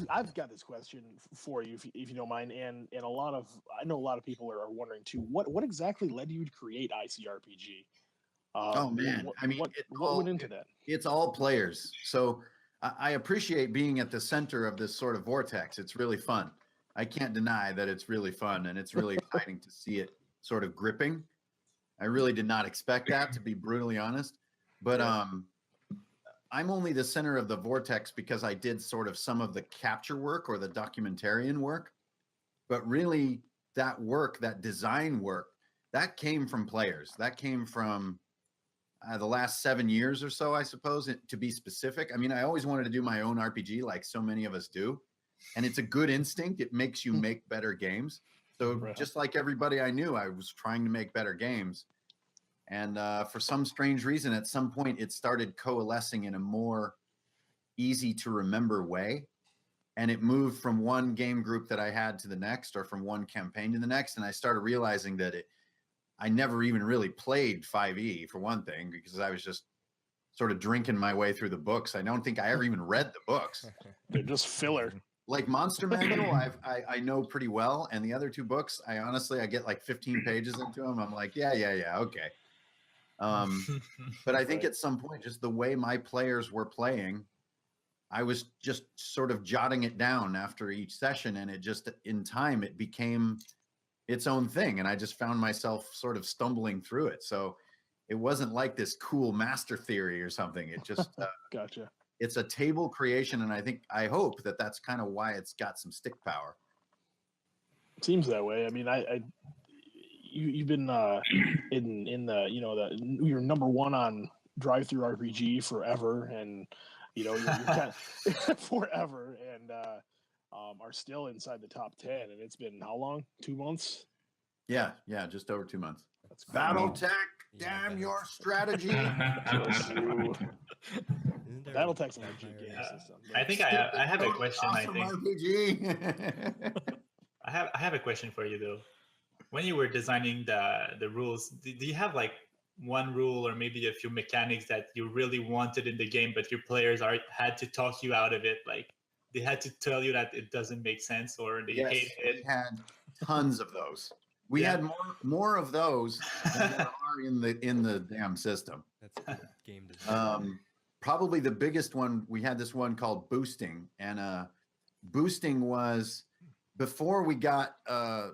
I've got this question for you, if you don't mind, and I know a lot of people are wondering too. What exactly led you to create ICRPg? Oh man, what went into that? It's all players. So I appreciate being at the center of this sort of vortex. It's really fun. I can't deny that it's really fun, and it's really exciting to see it sort of gripping. I really did not expect that, to be brutally honest. But I'm only the center of the vortex because I did sort of some of the capture work or the documentarian work. But really, that work, that design work, that came from players. That came from the last 7 years or so, I suppose, to be specific. I mean, I always wanted to do my own RPG like so many of us do. And it's a good instinct. It makes you make better games. So just like everybody I knew, I was trying to make better games. And for some strange reason, at some point, it started coalescing in a more easy to remember way. And it moved from one game group that I had to the next, or from one campaign to the next. And I started realizing that I never even really played 5e, for one thing, because I was just sort of drinking my way through the books. I don't think I ever even read the books. They're just filler. Like Monster Manual, I know pretty well. And the other two books, I get like 15 pages into them. I'm like, yeah, okay. But I think at some point, just the way my players were playing, I was just sort of jotting it down after each session. And it just, in time, it became its own thing. And I just found myself sort of stumbling through it. So it wasn't like this cool master theory or something. It just, gotcha. It's a table creation. And I hope that that's kind of why it's got some stick power. It seems that way. I mean, you've been in the you're number one on Drive-Thru RPG forever, and you're kind of forever, and are still inside the top 10. And it's been how long? 2 months? Yeah, just over 2 months. That's BattleTech, damn your strategy. BattleTech's a legit game system. I think I have a question. Awesome RPG. I have a question for you though. When you were designing the rules, do you have like one rule or maybe a few mechanics that you really wanted in the game, but your players had to talk you out of it? Like they had to tell you that it doesn't make sense, or they hated it? We had tons of those. We had more of those than there are in the damn system. That's a good game design. Probably the biggest one, we had this one called boosting, and boosting was before we got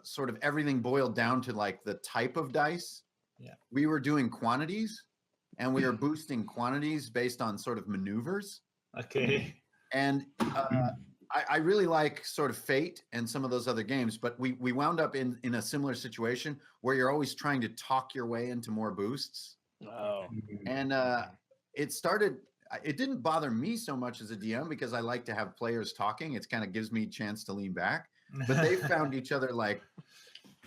sort of everything boiled down to like the type of dice. Yeah, we were doing quantities, and we were boosting quantities based on sort of maneuvers. Okay. And I really like sort of Fate and some of those other games, but we wound up in a similar situation where you're always trying to talk your way into more boosts. Oh. And it didn't bother me so much as a DM because I like to have players talking. It kind of gives me a chance to lean back. But they found each other like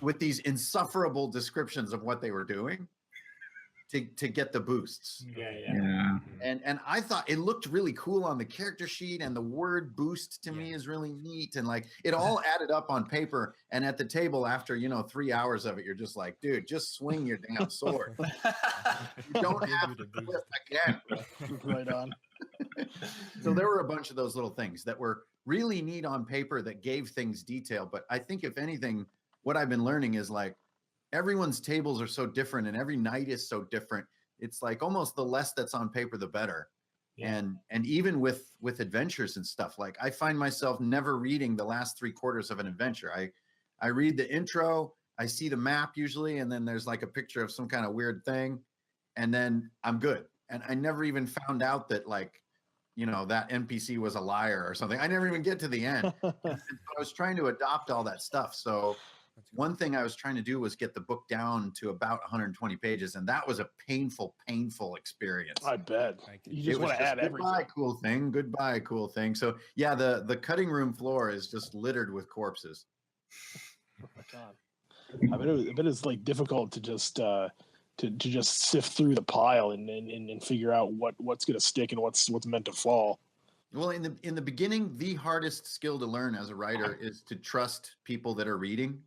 with these insufferable descriptions of what they were doing to get the boosts. Yeah. And I thought it looked really cool on the character sheet, and the word boost to me is really neat, and like it all added up on paper. And at the table after 3 hours of it, you're just like, dude, just swing your damn sword. You don't have to flip again. Right on. So there were a bunch of those little things that were really neat on paper that gave things detail. But I think if anything, what I've been learning is like everyone's tables are so different and every night is so different. It's like almost the less that's on paper, the better. Yeah. And even with adventures and stuff, like I find myself never reading the last 3/4 of an adventure. I read the intro, I see the map usually, and then there's like a picture of some kind of weird thing, and then I'm good. And I never even found out that like, that NPC was a liar or something. I never even get to the end. And so I was trying to adopt all that stuff. So one thing I was trying to do was get the book down to about 120 pages, and that was a painful experience. I bet. You just want to add everything. Goodbye, cool thing. So yeah, the cutting room floor is just littered with corpses. Oh my God. I bet it's like difficult to just just sift through the pile and figure out what's going to stick and what's meant to fall. Well, in the beginning, the hardest skill to learn as a writer is to trust people that are reading.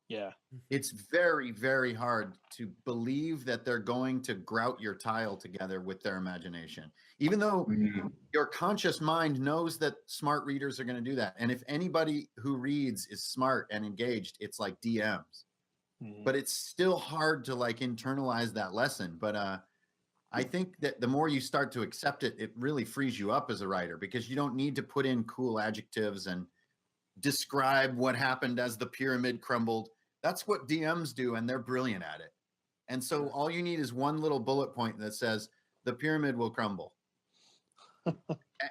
Yeah. It's very, very hard to believe that they're going to grout your tile together with their imagination, even though your conscious mind knows that smart readers are going to do that. And if anybody who reads is smart and engaged, it's like DMs. But it's still hard to like internalize that lesson. But I think that the more you start to accept it, it really frees you up as a writer, because you don't need to put in cool adjectives and describe what happened as the pyramid crumbled. That's what DMs do, and they're brilliant at it. And so all you need is one little bullet point that says the pyramid will crumble.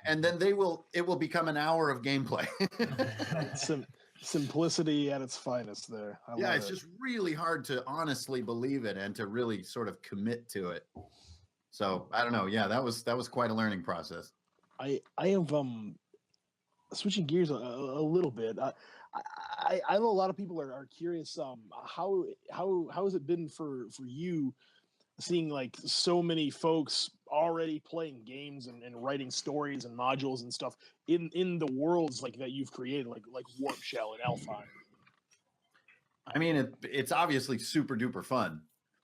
And then it will become an hour of gameplay. Simplicity at its finest there. Yeah, it's just really hard to honestly believe it and to really sort of commit to it. So I don't know. Yeah, that was quite a learning process. I have switching gears a little bit. I know a lot of people are curious. How has it been for you, seeing like so many folks already playing games and writing stories and modules and stuff in the worlds like that you've created, like Warp Shell and Elfheim? I mean, it's obviously super duper fun.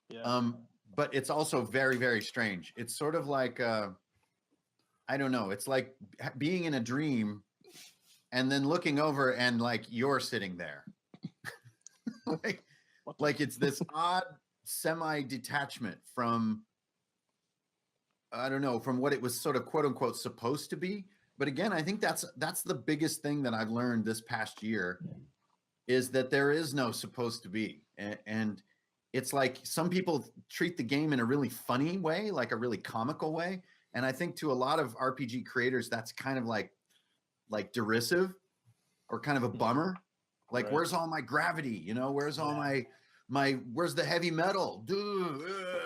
Yeah. But it's also very, very strange. It's sort of like I don't know. It's like being in a dream and then looking over and like you're sitting there. like it's this odd semi-detachment from, I don't know, from what it was sort of quote unquote supposed to be. But again, I think that's the biggest thing that I've learned this past year, is that there is no supposed to be. And it's like some people treat the game in a really funny way, like a really comical way. And I think to a lot of RPG creators, that's kind of like derisive or kind of a bummer. Like, right. Where's all my gravity? You know, where's all where's the heavy metal? Dude,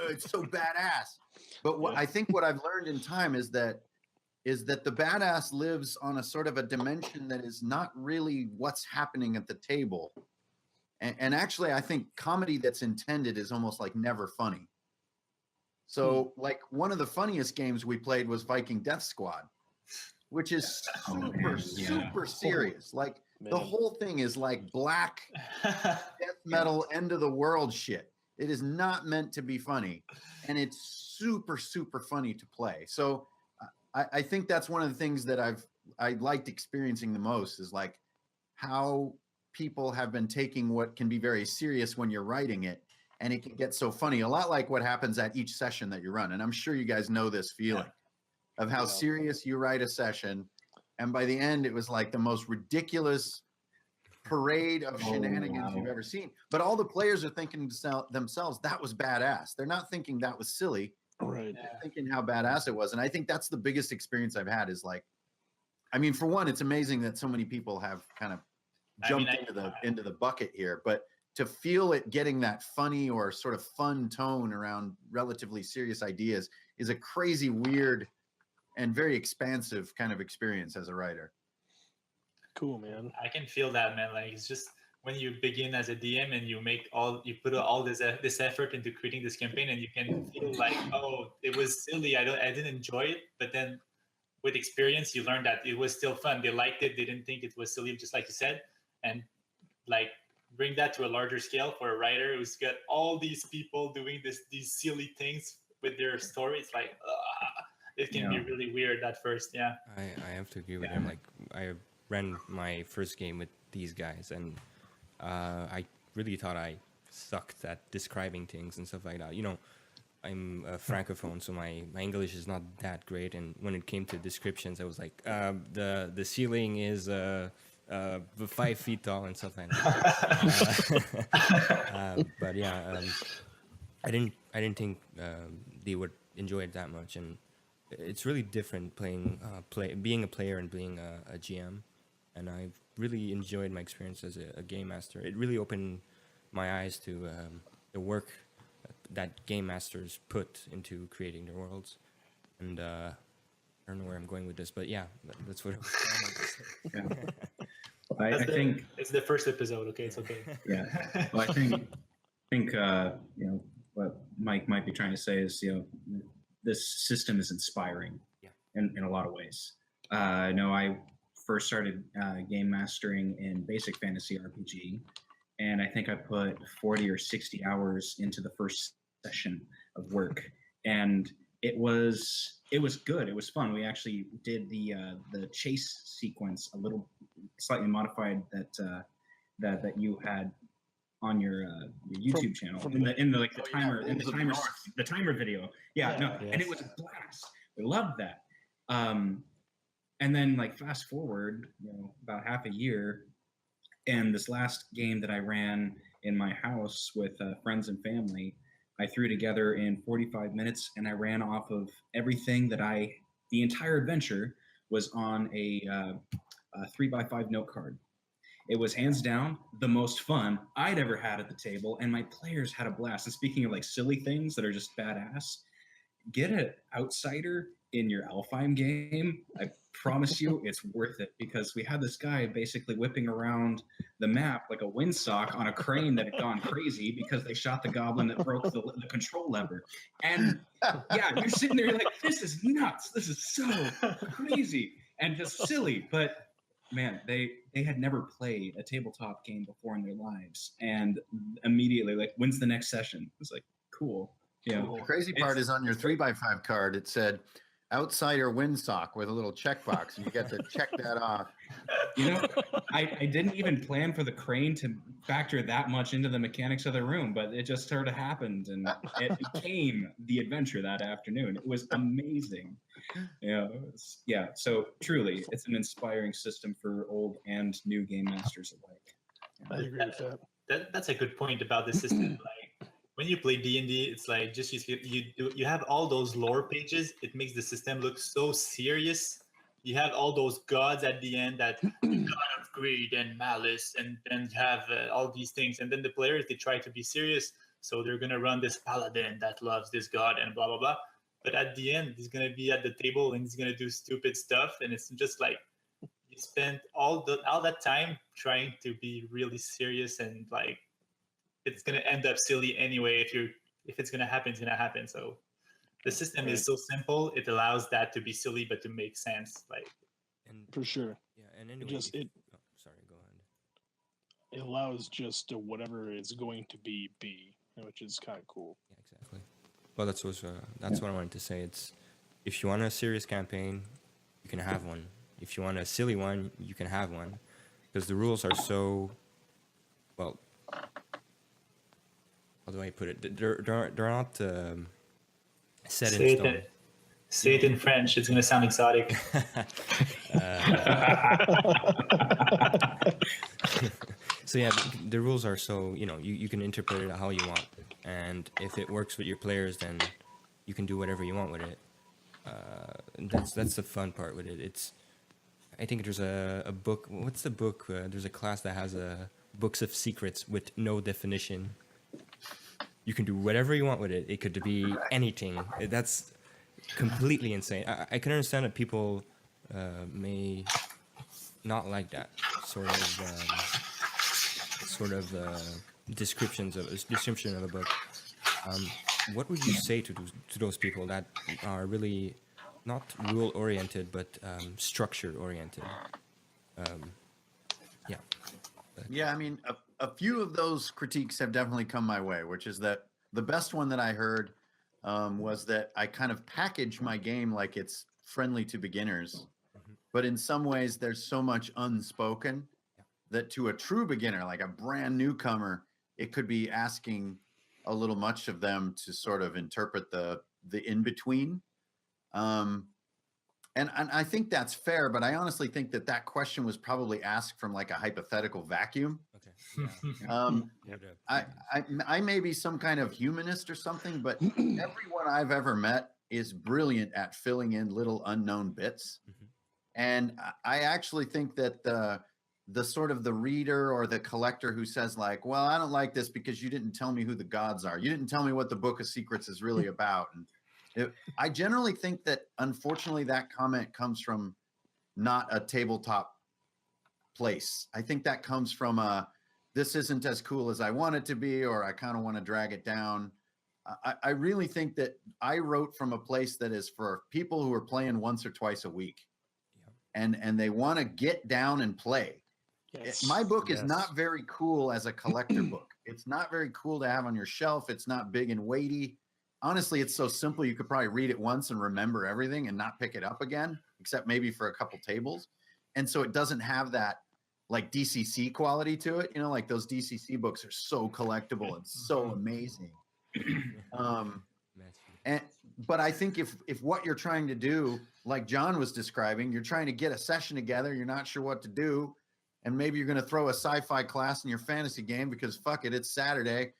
it's so badass. But I think what I've learned in time is that the badass lives on a sort of a dimension that is not really what's happening at the table. And actually, I think comedy that's intended is almost like never funny. So like one of the funniest games we played was Viking Death Squad, which is super serious. Like the whole thing is like black death metal end of the world shit. It is not meant to be funny, and it's super, super funny to play. So I think that's one of the things that I liked experiencing the most, is like how people have been taking what can be very serious when you're writing it, and it can get so funny. A lot like what happens at each session that you run. And I'm sure you guys know this feeling of how serious you write a session, and by the end it was like the most ridiculous parade of shenanigans you've ever seen. But all the players are thinking to themselves, that was badass. They're not thinking that was silly. Right. They're thinking how badass it was. And I think that's the biggest experience I've had, is like, I mean, for one, it's amazing that so many people have kind of jumped into the bucket here, but to feel it getting that funny or sort of fun tone around relatively serious ideas is a crazy, weird, and very expansive kind of experience as a writer. Cool, man. I can feel that, man. Like, it's just when you begin as a DM and you put all this effort into creating this campaign, and you can feel like, oh, it was silly. I didn't enjoy it, but then with experience, you learn that it was still fun. They liked it. They didn't think it was silly, just like you said. And like bring that to a larger scale for a writer who's got all these people doing these silly things with their story. It's like, it can be really weird at first. Yeah. I have to agree with him. Like, I ran my first game with these guys, and I really thought I sucked at describing things and stuff like that. You know, I'm a francophone, so my English is not that great. And when it came to descriptions, I was like, the ceiling is 5 feet tall and stuff like that. But yeah, I didn't think they would enjoy it that much, and it's really different being a player and being a GM. And I've really enjoyed my experience as a game master. It really opened my eyes to the work that game masters put into creating their worlds. And I don't know where I'm going with this, but yeah, that's what I was trying to say. I think it's the first episode. Okay, it's okay. Yeah. Well, I think you know, what Mike might be trying to say is, you know, this system is inspiring in a lot of ways. I know I first started game mastering in basic fantasy RPG, and I think I put 40 or 60 hours into the first session of work, and it was good. It was fun. We actually did the chase sequence a little slightly modified that you had on your YouTube channel in the like the timer in the timer video. Yeah, no, Yes. and it was a blast. We loved that. And then like fast forward, about half a year, and this last game that I ran in my house with friends and family, I threw together in 45 minutes, and I ran off of everything that the entire adventure was on a 3x5 note card. It was hands down the most fun I'd ever had at the table, and my players had a blast. And speaking of like silly things that are just badass, get an outsider in your Alfheim game. I promise you it's worth it, because we had this guy basically whipping around the map like a windsock on a crane that had gone crazy because they shot the goblin that broke the control lever. And yeah, you're sitting there like, this is nuts. This is so crazy and just silly. But man, they had never played a tabletop game before in their lives. And immediately like, when's the next session? It was like, cool. Yeah. The crazy part is on your 3x5 card, it said outsider windsock with a little checkbox, and you get to check that off. I didn't even plan for the crane to factor that much into the mechanics of the room, but it just sort of happened, and it became the adventure that afternoon. It was amazing. Yeah. So truly, it's an inspiring system for old and new game masters alike. I agree with that. That's a good point about the system. Like, when you play D&D, it's like just you have all those lore pages. It makes the system look so serious. You have all those gods at the end, that god of greed and malice, and then you have all these things. And then the players, they try to be serious, so they're gonna run this paladin that loves this god and blah blah blah. But at the end, he's gonna be at the table and he's gonna do stupid stuff, and it's just like you spend all that time trying to be really serious, and like, it's going to end up silly anyway. If it's going to happen, it's going to happen. So the system is so simple. It allows that to be silly, but to make sense. Like, And For sure. yeah, and anyway, sorry, go ahead. It allows just whatever it's going to be, which is kind of cool. Yeah, exactly. Well, that's what I wanted to say. It's, if you want a serious campaign, you can have one. If you want a silly one, you can have one, because the rules are so, well, how do I put it? They're not set in stone. Say it in French. It's going to sound exotic. So yeah, the rules are so, you can interpret it how you want, and if it works with your players, then you can do whatever you want with it. That's the fun part with it. I think there's a book. What's the book? There's a class that has books of secrets with no definition. You can do whatever you want with it. It could be anything. That's completely insane. I can understand that people may not like that sort of description of a book. What would you say to those people that are really not rule oriented but structure oriented? Yeah. Yeah, I mean, a few of those critiques have definitely come my way, which is that the best one that I heard was that I kind of package my game like it's friendly to beginners, but in some ways there's so much unspoken that to a true beginner, like a brand newcomer, it could be asking a little much of them to sort of interpret the in-between. And I think that's fair, but I honestly think that question was probably asked from like a hypothetical vacuum. Okay. I may be some kind of humanist or something, but everyone I've ever met is brilliant at filling in little unknown bits. And I actually think that the sort of the reader or the collector who says like, well, I don't like this because you didn't tell me who the gods are. You didn't tell me what the Book of Secrets is really about. And I generally think that, unfortunately, that comment comes from not a tabletop place. I think that comes from this isn't as cool as I want it to be, or I kind of want to drag it down. I really think that I wrote from a place that is for people who are playing once or twice a week, and they want to get down and play. My book is Yes. not very cool as a collector book. It's not very cool to have on your shelf. It's not big and weighty. Honestly, it's so simple you could probably read it once and remember everything and not pick it up again, except maybe for a couple tables. And so it doesn't have that like DCC quality to it. You know, like those DCC books are so collectible and so amazing. But I think if what you're trying to do, like John was describing, you're trying to get a session together, you're not sure what to do, and maybe you're going to throw a sci-fi class in your fantasy game because fuck it, it's Saturday,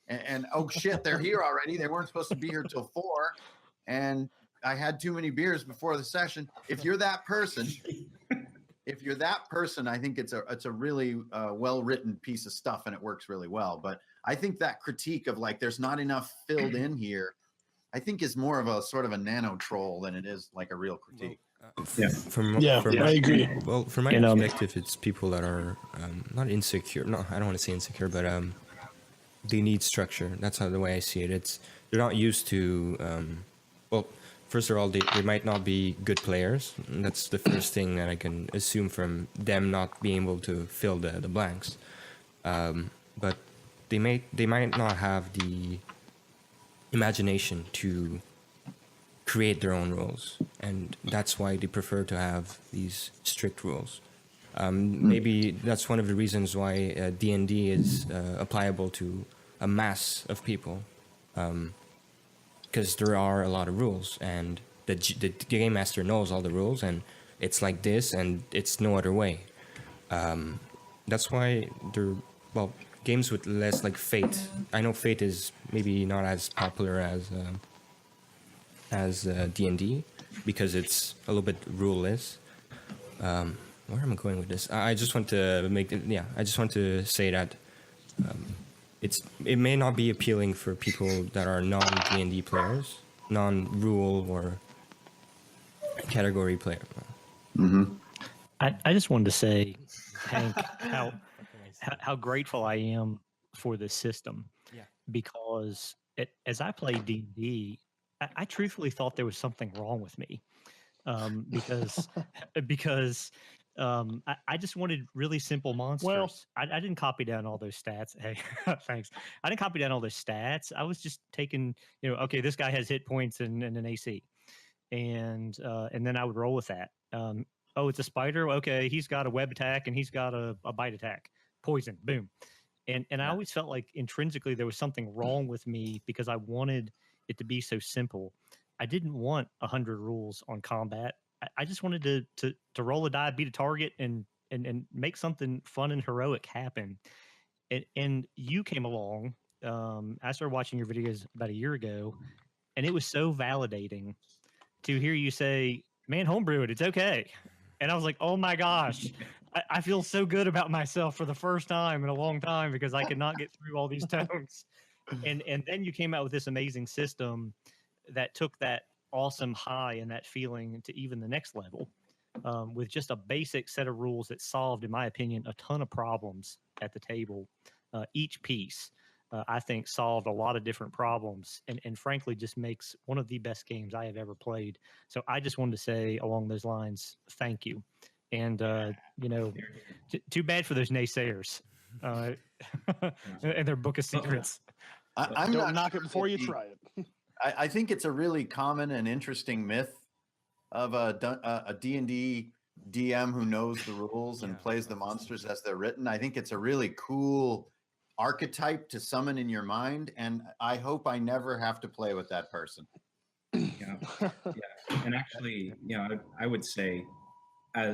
and oh shit, they're here already. They weren't supposed to be here till 4, and I had too many beers before the session. If you're that person, I think it's a really well-written piece of stuff, and it works really well. But I think that critique of like there's not enough filled in here, I think is more of a sort of a nano troll than it is like a real critique. I agree. Well, from my perspective, it's people that are not insecure. No, I don't want to say insecure, but they need structure. That's how the way I see it. They're not used to. Well, first of all, they might not be good players. That's the first thing that I can assume from them not being able to fill the blanks. But they might not have the imagination to create their own rules, and that's why they prefer to have these strict rules. Maybe that's one of the reasons why D&D is applicable to a mass of people, because there are a lot of rules, and the game master knows all the rules, and it's like this, and it's no other way. That's why games with less like Fate. I know Fate is maybe not as popular as D&D because it's a little bit rule-less. Where am I going with this? I just want to I just want to say that it may not be appealing for people that are non-D&D players, non-rule or category player. I just wanted to say, Hank, how grateful I am for this system. Yeah. Because as I played D&D, I truthfully thought there was something wrong with me, because I just wanted really simple monsters. Well, I didn't copy down all those stats. Hey, thanks. I didn't copy down all those stats. I was just taking, okay, this guy has hit points and an AC, and then I would roll with that. Oh, it's a spider. Okay, he's got a web attack and he's got a bite attack. Poison. Boom. And I always felt like intrinsically there was something wrong with me because I wanted it to be so simple. I didn't want 100 rules on combat. I just wanted to roll a die, beat a target, and make something fun and heroic happen. And you came along. I started watching your videos about a year ago, and it was so validating to hear you say, "Man, homebrew it. It's okay." And I was like, "Oh my gosh, I feel so good about myself for the first time in a long time because I could not get through all these tones." And then you came out with this amazing system that took that awesome high and that feeling to even the next level, with just a basic set of rules that solved, in my opinion, a ton of problems at the table. Each piece, I think, solved a lot of different problems and frankly just makes one of the best games I have ever played. So I just wanted to say along those lines, thank you. And, too bad for those naysayers and their book of secrets. I'm don't not knock sure it before you that try it. I think it's a really common and interesting myth of a D&D DM who knows the rules and plays the monsters as they're written. I think it's a really cool archetype to summon in your mind, and I hope I never have to play with that person. Yeah. And actually, I would say,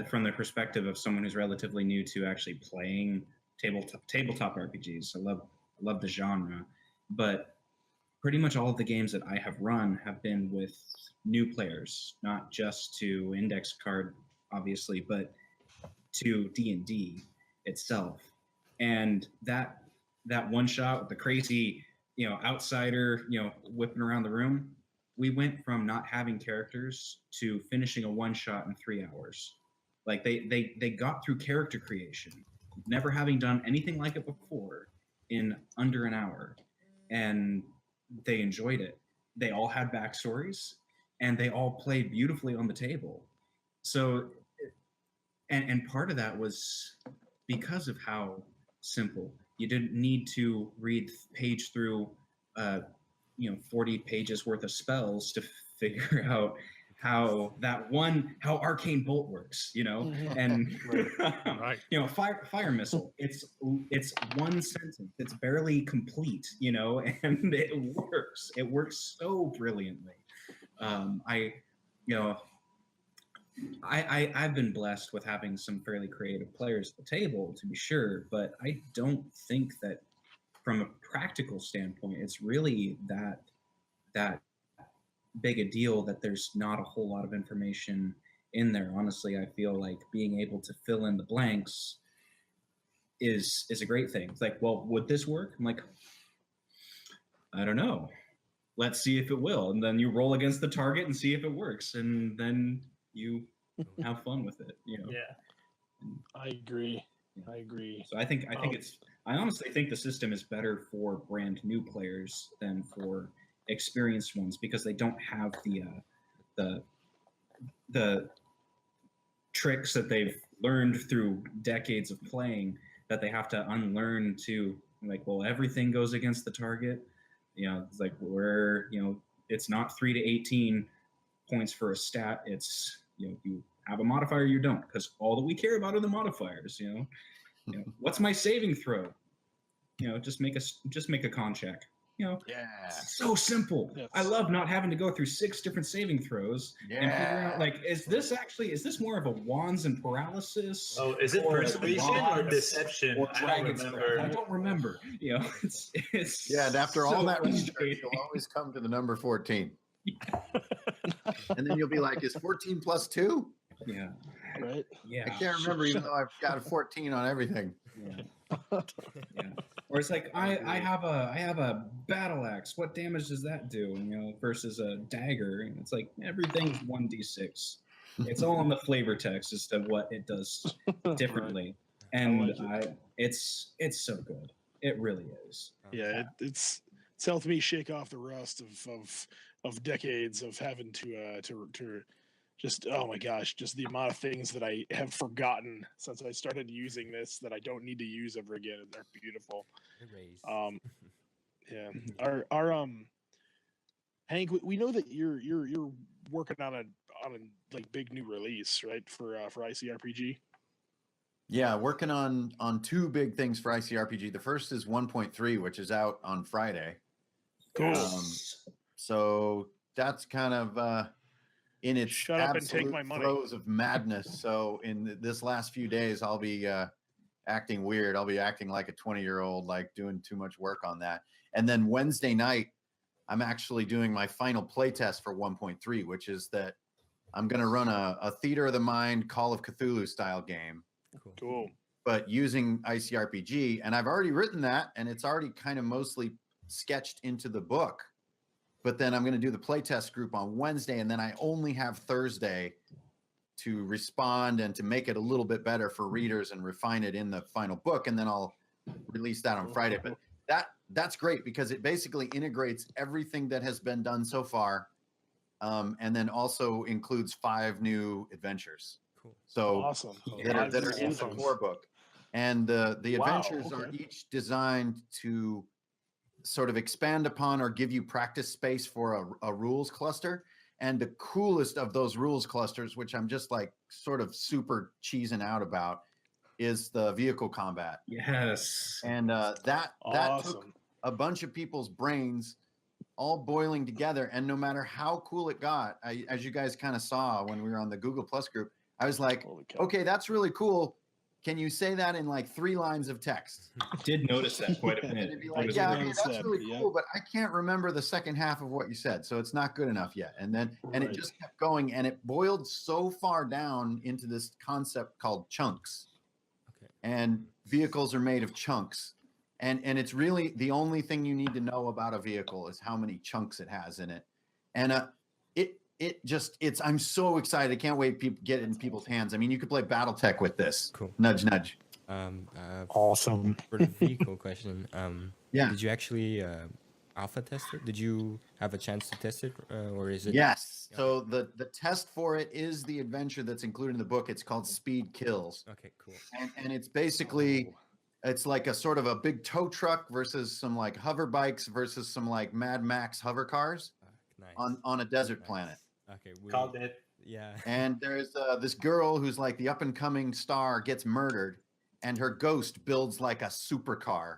from the perspective of someone who's relatively new to actually playing tabletop RPGs, I love the genre, but pretty much all of the games that I have run have been with new players, not just to Index Card, obviously, but to D&D itself. And that one shot with the crazy, outsider, whipping around the room, we went from not having characters to finishing a one shot in 3 hours. Like they got through character creation, never having done anything like it before, in under an hour. And they enjoyed it. They all had backstories, and they all played beautifully on the table. So, and part of that was because of how simple. You didn't need to read page through 40 pages worth of spells to figure out how arcane bolt works, and Right. fire missile. It's one sentence. It's barely complete, and it works. It works so brilliantly. I've been blessed with having some fairly creative players at the table, to be sure, but I don't think that from a practical standpoint, it's really that big a deal that there's not a whole lot of information in there. Honestly, I feel like being able to fill in the blanks is a great thing. It's like, well, would this work? I'm like, I don't know. Let's see if it will. And then you roll against the target and see if it works. And then you have fun with it, Yeah. I agree. So I honestly think the system is better for brand new players than for experienced ones, because they don't have the tricks that they've learned through decades of playing that they have to unlearn to, like, well, everything goes against the target. It's like, it's not 3 to 18 points for a stat. It's, you have a modifier, you don't, because all that we care about are the modifiers. What's my saving throw? Just make a con check. Yeah. So simple. Yes. I love not having to go through 6 different saving throws and figure out, like, is this more of a wands and paralysis? Oh, is it persuasion or deception? Or I don't dragon's breath? remember. I don't remember. It's Yeah, and after all so that research, frustrating. you'll always come to the number 14. And then you'll be like, is 14 plus 2? Yeah. Right. Yeah. I can't remember, even though I've got a 14 on everything. Yeah. Yeah. Or it's like, I have a battle axe. What damage does that do? Versus a dagger. And it's like, everything's 1d6. It's all in the flavor text as to what it does differently. And it's so good. It really is. Yeah, it's helped me shake off the rust of decades of having to just, oh my gosh, just the amount of things that I have forgotten since I started using this that I don't need to use ever again. And they're beautiful. Yeah. Our Hank, we know that you're working on a like big new release, right? For ICRPg. Yeah, working on 2 big things for ICRPG. The first is 1.3, which is out on Friday. Cool. So that's kind of in its Shut up and take absolute my money. throes of madness. So in this last few days, I'll be acting weird. I'll be acting like a 20-year-old, like doing too much work on that. And then Wednesday night, I'm actually doing my final playtest for 1.3, which is that I'm going to run a Theater of the Mind Call of Cthulhu style game. Cool. But using ICRPG, and I've already written that, and it's already kind of mostly sketched into the book. But then I'm going to do the playtest group on Wednesday, and then I only have Thursday to respond and to make it a little bit better for readers and refine it in the final book, and then I'll release that on Friday. But that's great because it basically integrates everything that has been done so far, and then also includes 5 new adventures. Cool. So Awesome. that are in the core book, and the adventures are okay. each designed to sort of expand upon or give you practice space for a rules cluster. And the coolest of those rules clusters, which I'm just like sort of super cheesing out about, is the vehicle combat. Yes. And that Awesome. took a bunch of people's brains all boiling together. And no matter how cool it got, as you guys kind of saw when we were on the Google Plus group, I was like, Holy cow. okay, that's really cool. Can you say that in like 3 lines of text? I did notice that quite a And bit. it'd be I like, was yeah, gonna okay, that's say, really yeah. cool, but I can't remember the second half of what you said, so it's not good enough yet. And then and it Right. just kept going, and it boiled so far down into this concept called chunks. Okay. And vehicles are made of chunks, and it's really the only thing you need to know about a vehicle is how many chunks it has in it. And I'm so excited. I can't wait to get it in people's hands. I mean, you could play BattleTech with this. Cool. Nudge, nudge. Awesome. For the vehicle question, Yeah. did you actually alpha tested? Did you have a chance to test it, or is it? Yes. So the test for it is the adventure that's included in the book. It's called Speed Kills. Okay, cool. And it's basically it's like a sort of a big tow truck versus some like hover bikes versus some like Mad Max hover cars Nice. on a desert Nice. planet. Okay, Called it. Yeah. And there's this girl who's like the up and coming star gets murdered, and her ghost builds like a supercar,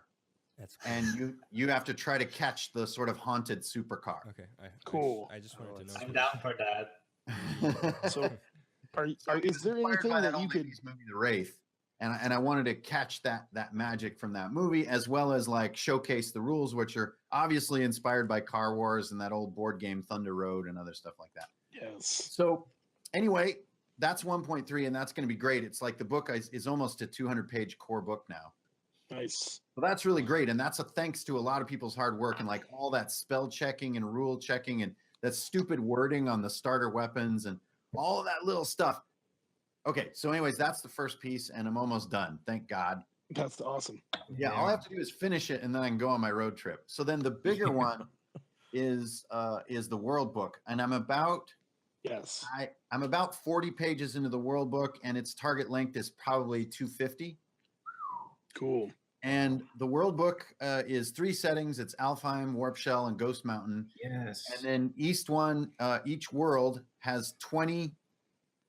That's cool. and you have to try to catch the sort of haunted supercar. Okay, Cool. I just wanted to know. I'm down for that. So, is there Inspired anything by that old you could? 80s movie, The Wraith, and I wanted to catch that magic from that movie, as well as like showcase the rules, which are obviously inspired by Car Wars and that old board game Thunder Road and other stuff like that. Yes. So anyway, that's 1.3, and that's going to be great. It's like the book is almost a 200-page core book now. Nice. So that's really great, and that's a thanks to a lot of people's hard work and like all that spell checking and rule checking and that stupid wording on the starter weapons and all of that little stuff. Okay, so anyways, that's the first piece, and I'm almost done. Thank God. That's awesome. Yeah, all I have to do is finish it, and then I can go on my road trip. So then the bigger one is the World Book, and I'm about Yes. I'm about 40 pages into the World Book, and its target length is probably 250. Cool. And the World Book is 3 settings. It's Alfheim, Warp Shell, and Ghost Mountain. Yes. And then each world has 20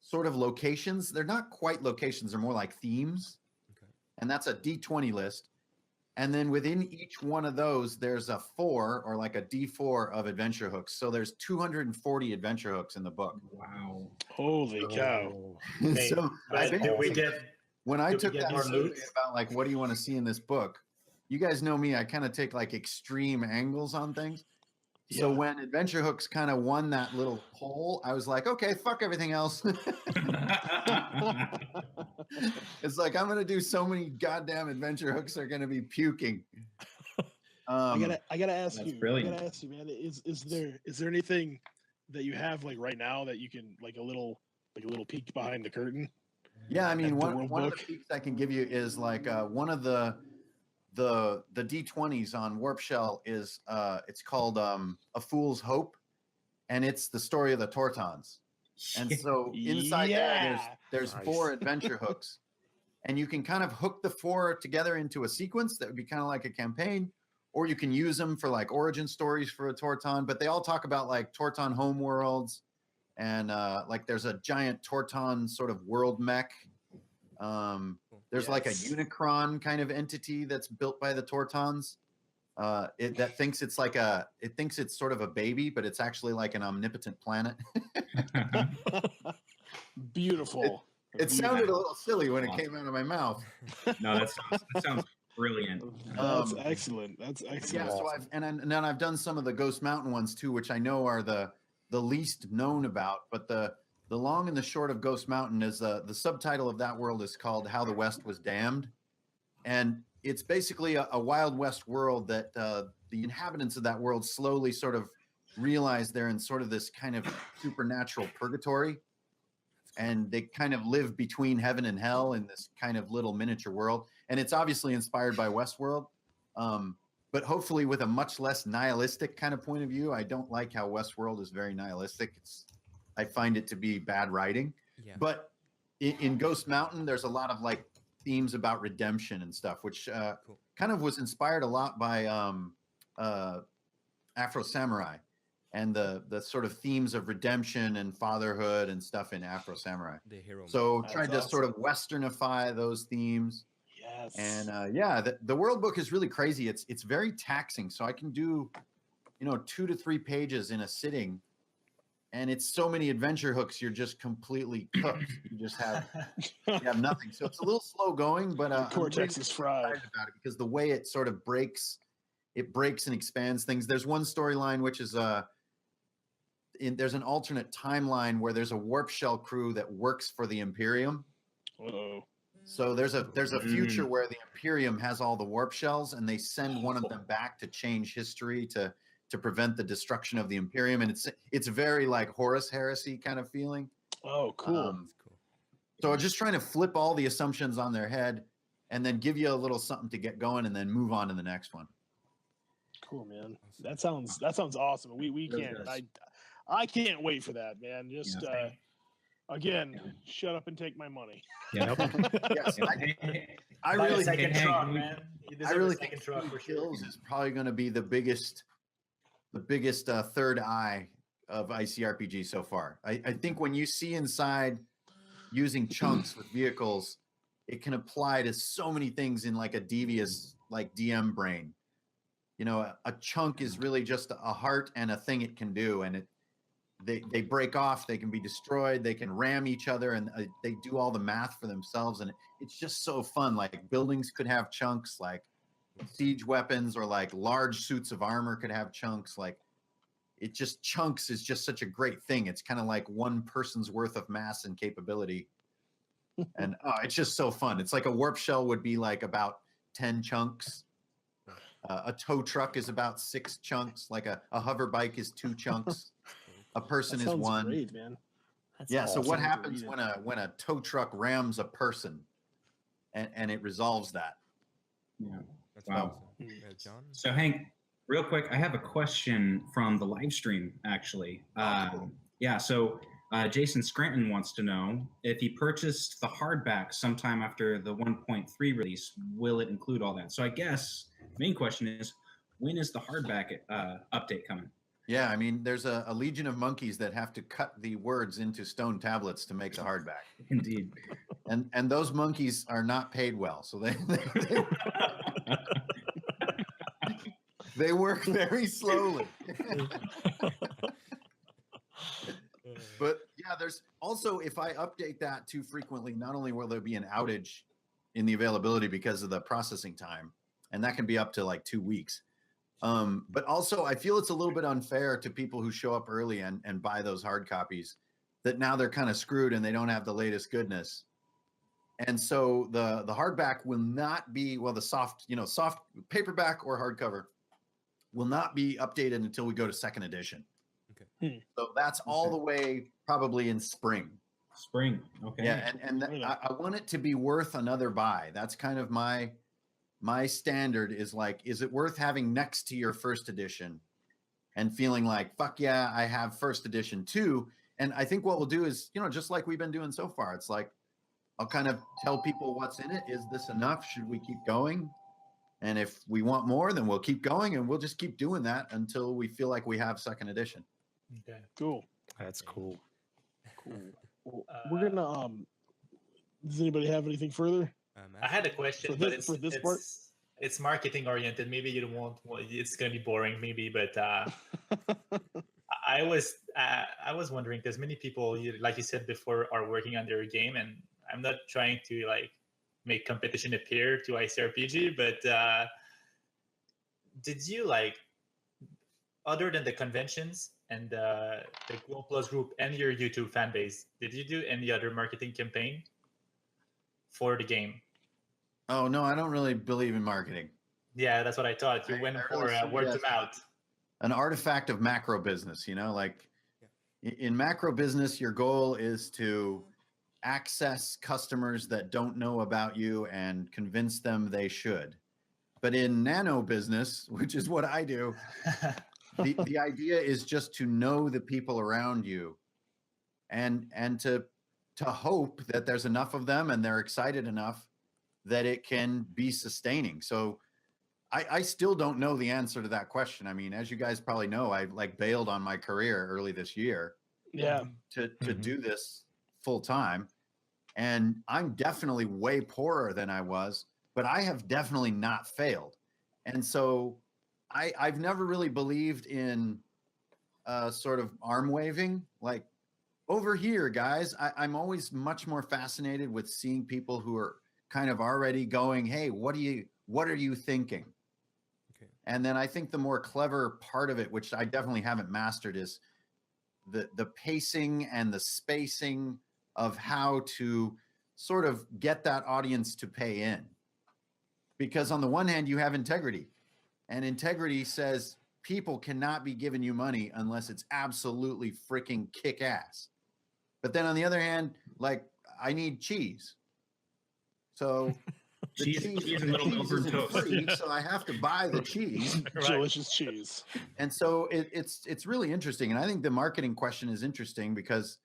sort of locations. They're not quite locations. They're more like themes. Okay. And that's a D20 list. And then within each one of those, there's a 4 or like a D4 of adventure hooks. So there's 240 adventure hooks in the book. Wow. Holy cow. Hey, So but do we get? when I do we took get that more survey loot? about like, what do you want to see in this book? You guys know me. I kind of take like extreme angles on things. So Yeah. when adventure hooks kind of won that little poll, I was like, okay, fuck everything else. It's like, I'm going to do so many goddamn adventure hooks are going to be puking. I gotta ask That's you. brilliant. I gotta ask you, man. Is there anything that you have like right now that you can like a little peek behind the curtain? Yeah, I mean, At the one World of the Book? peaks I can give you is like one of the D20s on Warp Shell is it's called A Fool's Hope, and it's the story of the Tortons. And so inside there, there's Nice. 4 adventure hooks, and you can kind of hook the 4 together into a sequence that would be kind of like a campaign, or you can use them for like origin stories for a Torton. But they all talk about like Torton homeworlds, and like there's a giant Torton sort of world mech. There's like a Yes. Unicron kind of entity that's built by the Tortons. That thinks it's like it thinks it's sort of a baby, but it's actually like an omnipotent planet. Beautiful. It sounded a little silly when it came out of my mouth. No, that sounds brilliant. That's excellent. That's Yeah, excellent. so I've done some of the Ghost Mountain ones too, which I know are the least known about. But the long and the short of Ghost Mountain is the subtitle of that world is called How the West Was Damned, and it's basically a Wild West world that the inhabitants of that world slowly sort of realize they're in sort of this kind of supernatural purgatory, and they kind of live between heaven and hell in this kind of little miniature world. And it's obviously inspired by Westworld, but hopefully with a much less nihilistic kind of point of view. I don't like how Westworld is very nihilistic. I find it to be bad writing. Yeah. But in Ghost Mountain, there's a lot of like themes about redemption and stuff, which Cool. kind of was inspired a lot by Afro Samurai and the sort of themes of redemption and fatherhood and stuff in Afro Samurai. The hero. So That's tried to sort of westernify those themes. Yes. And yeah, the World Book is really crazy. It's very taxing. So I can do, 2 to 3 pages in a sitting, and it's so many adventure hooks. You're just completely cooked. You just have nothing. So it's a little slow going, but The cortex I'm is really fried. excited about it because the way it sort of breaks and expands things. There's one storyline which is there's an alternate timeline where there's a warp shell crew that works for the Imperium. Uh-oh. So there's a future where the Imperium has all the warp shells, and they send one of them back to change history to prevent the destruction of the Imperium, and it's very like Horus Heresy kind of feeling. Oh, cool. That's cool. So just trying to flip all the assumptions on their head, and then give you a little something to get going, and then move on to the next one. Cool, man. That sounds awesome. We Really can't. does. I can't wait for that, man. Just Yeah. again, shut up and take my money. Yeah. Yes, I Buy a really second Hank, truck, we- man. You I deserve really a second think truck Speed for sure. Kills is probably going to be the biggest third eye of ICRPG so far. I think when you see inside using chunks with vehicles, it can apply to so many things in like a devious like DM brain. You know, a chunk is really just a heart and a thing it can do, and they break off, they can be destroyed, they can ram each other, and they do all the math for themselves, and it's just so fun. Like buildings could have chunks, like siege weapons or like large suits of armor could have chunks. Like it just chunks is just such a great thing. It's kind of like one person's worth of mass and capability, and it's just so fun. It's like a warp shell would be like about 10 chunks. A tow truck is about 6 chunks. Like a hover bike is 2 chunks. A person That is sounds 1. great, man. That's Yeah. So what awesome to happens read it. when a tow truck rams a person, and it resolves that? Yeah. That's Wow. awesome. John? So Hank, real quick, I have a question from the live stream actually. Cool. Yeah. So Jason Scranton wants to know if he purchased the hardback sometime after the 1.3 release, will it include all that? So I guess the main question is, when is the hardback update coming? Yeah. I mean, there's a legion of monkeys that have to cut the words into stone tablets to make the hardback. Indeed. And those monkeys are not paid well. So they work very slowly. But yeah, there's also, if I update that too frequently, not only will there be an outage in the availability because of the processing time, and that can be up to like 2 weeks. But also I feel it's a little bit unfair to people who show up early and buy those hard copies, that now they're kind of screwed and they don't have the latest goodness. And so the hardback will not be, well, the soft paperback or hardcover will not be updated until we go to 2nd edition. Okay. So that's all the way probably in spring. Spring. Okay. Yeah, and I want it to be worth another buy. That's kind of my standard, is like, is it worth having next to your 1st edition and feeling like, fuck yeah, I have 1st edition too. And I think what we'll do is, just like we've been doing so far, it's like, I'll kind of tell people what's in it. Is this enough? Should we keep going? And if we want more, then we'll keep going, and we'll just keep doing that until we feel like we have 2nd edition. Okay. Cool. That's cool. Cool. Well, we're gonna. Does anybody have anything further? I had a question, For but this- for this part? it's marketing oriented. Maybe you don't want. Well, it's gonna be boring, maybe. But I was wondering, because many people, like you said before, are working on their game, and I'm not trying to like make competition appear to ICRPG, but did you, like, other than the conventions and the Google Plus group and your YouTube fan base, did you do any other marketing campaign for the game? Oh no, I don't really believe in marketing. Yeah, that's what I thought. You I went really for see word it of as mouth. an artifact of macro business, like in macro business, your goal is to access customers that don't know about you and convince them they should. But in nano business, which is what I do, the idea is just to know the people around you, and to hope that there's enough of them and they're excited enough that it can be sustaining. So I still don't know the answer to that question. I mean, as you guys probably know, I like bailed on my career early this year Yeah. to do this full time. And I'm definitely way poorer than I was, but I have definitely not failed. And so I've never really believed in sort of arm waving. Like, over here, guys, I'm always much more fascinated with seeing people who are kind of already going, hey, what are you thinking? Okay. And then I think the more clever part of it, which I definitely haven't mastered, is the pacing and the spacing of how to sort of get that audience to pay in. Because on the one hand, you have integrity, and integrity says people cannot be giving you money unless it's absolutely freaking kick ass. But then on the other hand, like, I need cheese. So the cheese and little cheese over isn't toast. free, so I have to buy the cheese. Delicious cheese. And so it's really interesting. And I think the marketing question is interesting because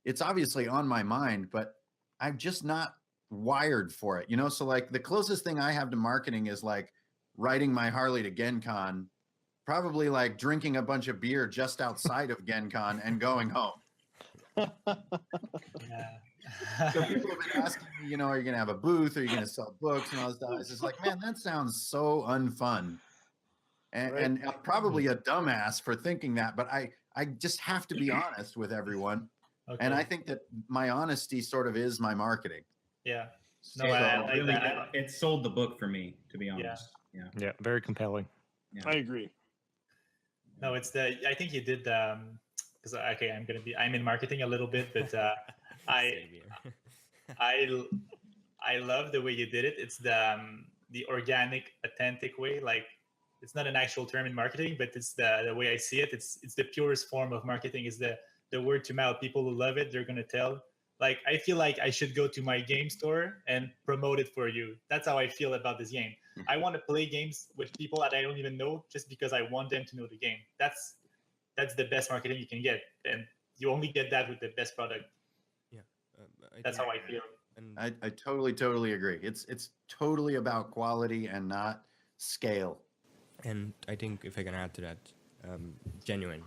it's obviously on my mind, but I'm just not wired for it, you know? So like the closest thing I have to marketing is like riding my Harley to Gen Con, probably like drinking a bunch of beer just outside of Gen Con and going home. Yeah. So people have been asking me, you know, are you going to have a booth? Are you going to sell books and all this stuff? It's just like, man, that sounds so unfun. And I'm probably a dumbass for thinking that, but I just have to be honest with everyone. Okay. And I think that my honesty sort of is my marketing. Yeah. So No, I really, like that. it sold the book for me, to be honest. Yeah. Yeah, very compelling. Yeah. I agree. No, it's I think you did because okay, I'm in marketing a little bit, but I love the way you did it. It's the organic, authentic way. Like it's not an actual term in marketing, but it's the way I see it. It's the purest form of marketing. Is the word to mouth. People who love it, they're gonna tell. Like I feel like I should go to my game store and promote it for you. That's how I feel about this game. I want to play games with people that I don't even know just because I want them to know the game. That's the best marketing you can get, and you only get that with the best product. Yeah, That's how I feel. And I totally agree. It's totally about quality and not scale. And I think if I can add to that, genuine.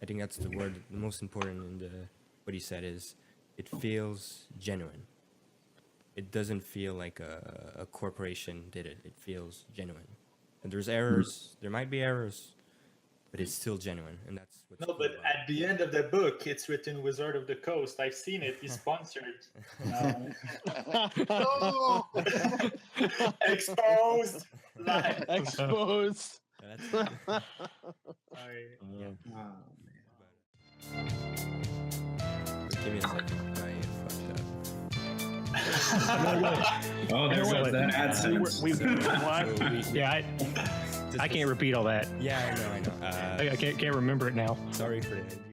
I think that's the word, the most important in what he said is, it feels genuine. It doesn't feel like a corporation did it. It feels genuine. And there's errors. There might be errors, but it's still genuine, and that's what's No, cool but about at the end of the book, it's written Wizard of the Coast. I've seen it. He's sponsored. Oh! Exposed. Live. Exposed. it. That's Sorry. Oh, man. but give me a second. I fucked up. Oh, there Excellent. goes that AdSense. So we- Yeah, I can't repeat all that. Yeah, I know. I can't remember it now. Sorry for that.